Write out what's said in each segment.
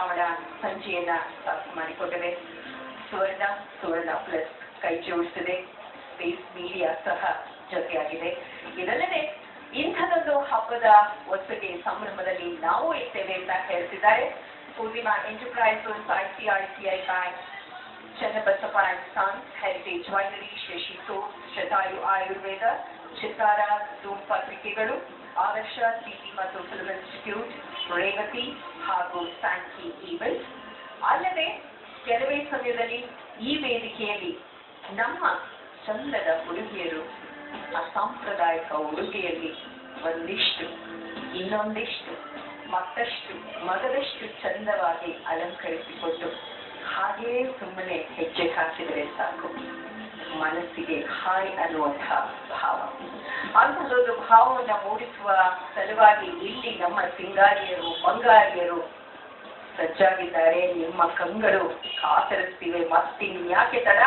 ಶ್ರಾವಣ ಸಂಜೆಯನ್ನ ಸಾಥ್ ಮಾಡಿಕೊಟ್ಟಿದೆ. ಸುವರ್ಣ ಪ್ಲಸ್ ಕೈ ಜೋಡಿಸಿದೆ. ಸ್ಪೇಸ್ ಮೀಡಿಯಾ ಸಹ ಜೊತೆಯಾಗಿದೆ. ಇದಲ್ಲದೆ ಇಂಥದೊಂದು ಹಬ್ಬದ ಒಟ್ಟಿಗೆ ಸಂಭ್ರಮದಲ್ಲಿ ನಾವು ಇರ್ತೇವೆ ಅಂತ ಹೇಳ್ತಿದ್ದಾರೆ. Poornima enterprises, ICICI bank, Channabasappa and sons, heritage jewellery, Shashi soap, Shatayu Ayurveda, Chittara Dhoom ಪತ್ರಿಕೆಗಳು, ಆದರ್ಶ ಸಿಟಿ ಮತ್ತು ಫಿಲ್ಮ್ ಇನ್ಸ್ಟಿಟ್ಯೂಟ್, ರೇವತಿ ಹಾಗೂ ಸ್ಯಾಂಕಿ ಈವೆಂಟ್ಸ್. ಅಲ್ಲದೆ ಕೆಲವೇ ಸಮಯದಲ್ಲಿ ಈ ವೇದಿಕೆಯಲ್ಲಿ ನಮ್ಮ ಚಂದದ ಹುಡುಗಿಯರು ಅಸಾಂಪ್ರದಾಯಿಕ ಉಡುಗೆಯಲ್ಲಿ ಒಂದಿಷ್ಟು ಇನ್ನೊಂದಿಷ್ಟು ಮತ್ತಷ್ಟು ಮಗದಷ್ಟು ಚಂದವಾಗಿ ಅಲಂಕರಿಸಿಕೊಂಡು ಹಾಗೇ ಸುಮ್ಮನೆ ಹೆಜ್ಜೆ ಹಾಕಿದರೆ ಸಾಕು, ಮನಸ್ಸಿಗೆ ಹಾಯ್ ಅನ್ನುವಂಥ ಭಾವ. ಅಂಥದ್ದೊಂದು ಭಾವವನ್ನು ಮೂಡಿಸುವ ಸಲುವಾಗಿ ಇಲ್ಲಿ ನಮ್ಮ ಸಿಂಗಾರಿಯರು ಬಂಗಾರಿಯರು ಸಜ್ಜಾಗಿದ್ದಾರೆ. ನಿಮ್ಮ ಕಂಗಳು ಕಾತರಿಸ್ತಿವೆ. ಮತ್ತಿನ್ಯಾಕೆ ತಡ,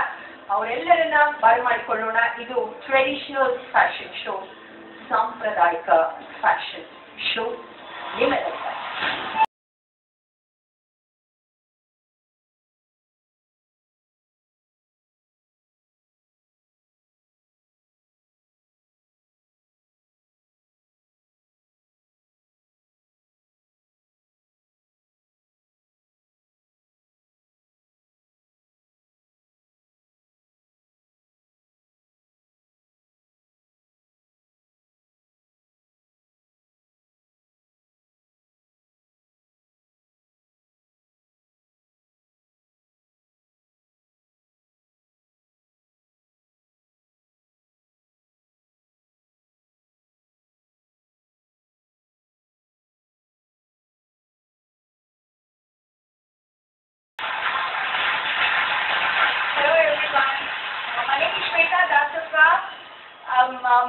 ಅವರೆಲ್ಲರನ್ನ ಬರಮಾಡಿಕೊಳ್ಳೋಣ. ಇದು ಟ್ರೆಡಿಷನಲ್ ಫ್ಯಾಷನ್ ಶೋ, ಸಾಂಪ್ರದಾಯಿಕ ಫ್ಯಾಷನ್ ಶೋ ನಿಮ್ಮೆಲ್ಲರ.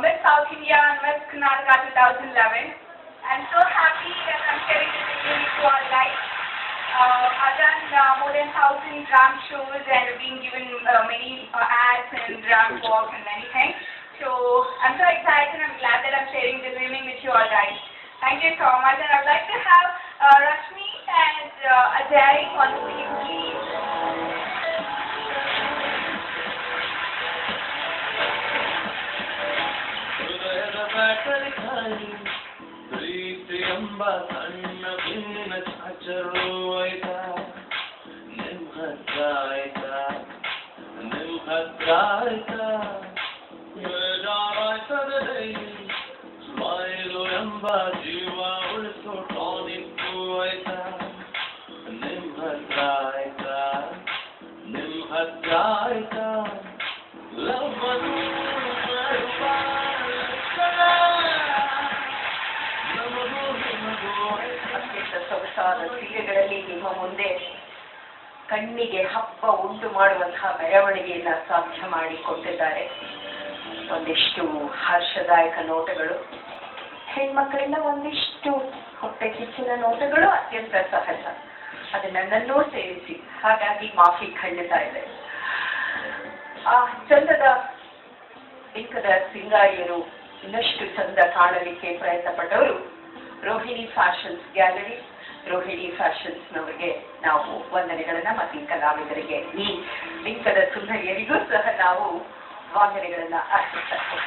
Miss South India and Miss Karnataka 2011. I'm so happy that I'm sharing this evening with you all guys. I've done more than 1,000 drum shows and been given many ads and drum walks and many things. So I'm so excited and I'm glad that I'm sharing this evening with you all guys. Thank you so much, and I'd like to have Rashmi and Ajay on the scene, please. ಪ್ರೀತಿ ಎಂಬ ಸಣ್ಣ ಭಿನ್ನ ಚಾಚರು ಆಯ್ತಾ, ನಿಮ್ ಹತ್ರ ಆಯ್ತಾ, ನಿಮ್ ಹತ್ರ ಆಯ್ತಾ, ಬೇಜಾರಾಯ್ತದ ಡೈಲಿ ಸ್ಮೈಲು ಎಂಬ ಜೀವ ಉಳಿಸೋ ಟಾನಿಕ್ಕು ಆಯ್ತಾ, ನಿಮ್ ಹತ್ರ ಆಯ್ತಾ, ನಿಮ್ ಹತ್ರ ಆಯ್ತಾ, ಲವ್ ಅತ್ಯಂತ ಸೊಗಸಾದ ಸೀರೆಗಳಲ್ಲಿ ನಿಮ್ಮ ಮುಂದೆ ಕಣ್ಣಿಗೆ ಹಬ್ಬ ಉಂಟು ಮಾಡುವಂತಹ ಮೆರವಣಿಗೆಯನ್ನ ಸಾಧ್ಯ ಮಾಡಿಕೊಟ್ಟಿದ್ದಾರೆ. ಒಂದಿಷ್ಟು ಹರ್ಷದಾಯಕ ನೋಟಗಳು, ಹೆಣ್ಮಕ್ಕಳಿಂದ ಒಂದಿಷ್ಟು ಹೊಟ್ಟೆ ಕಿಚ್ಚಿನ ನೋಟಗಳು ಅತ್ಯಂತ ಸಹಜ. ಅದು ನನ್ನನ್ನೂ ಸೇರಿಸಿ, ಹಾಗಾಗಿ ಮಾಫಿ ಖಂಡಿತ ಇದೆ. ಆ ಚಂದದ ಬಿಂಕದ ಸಿಂಗಾರಿಯರು ಇನ್ನಷ್ಟು ಚಂದ ಕಾಣಲಿಕ್ಕೆ ಪ್ರಯತ್ನ ಪಟ್ಟವರು ರೋಹಿಣಿ ಫ್ಯಾಷನ್ಸ್ ಗ್ಯಾಲರಿ, ರೋಹಿಣಿ ಫ್ಯಾಷನ್ಸ್ನವರಿಗೆ ನಾವು ವಂದನೆಗಳನ್ನ ಮತ್ತು ಕಲಾವಿದರಿಗೆ, ಈ ಬಿಂಕದ ಸುಂದರಿಯರಿಗೂ ಸಹ ನಾವು ವಂದನೆಗಳನ್ನ ಅರ್ಪಿಸ್ತೇವೆ.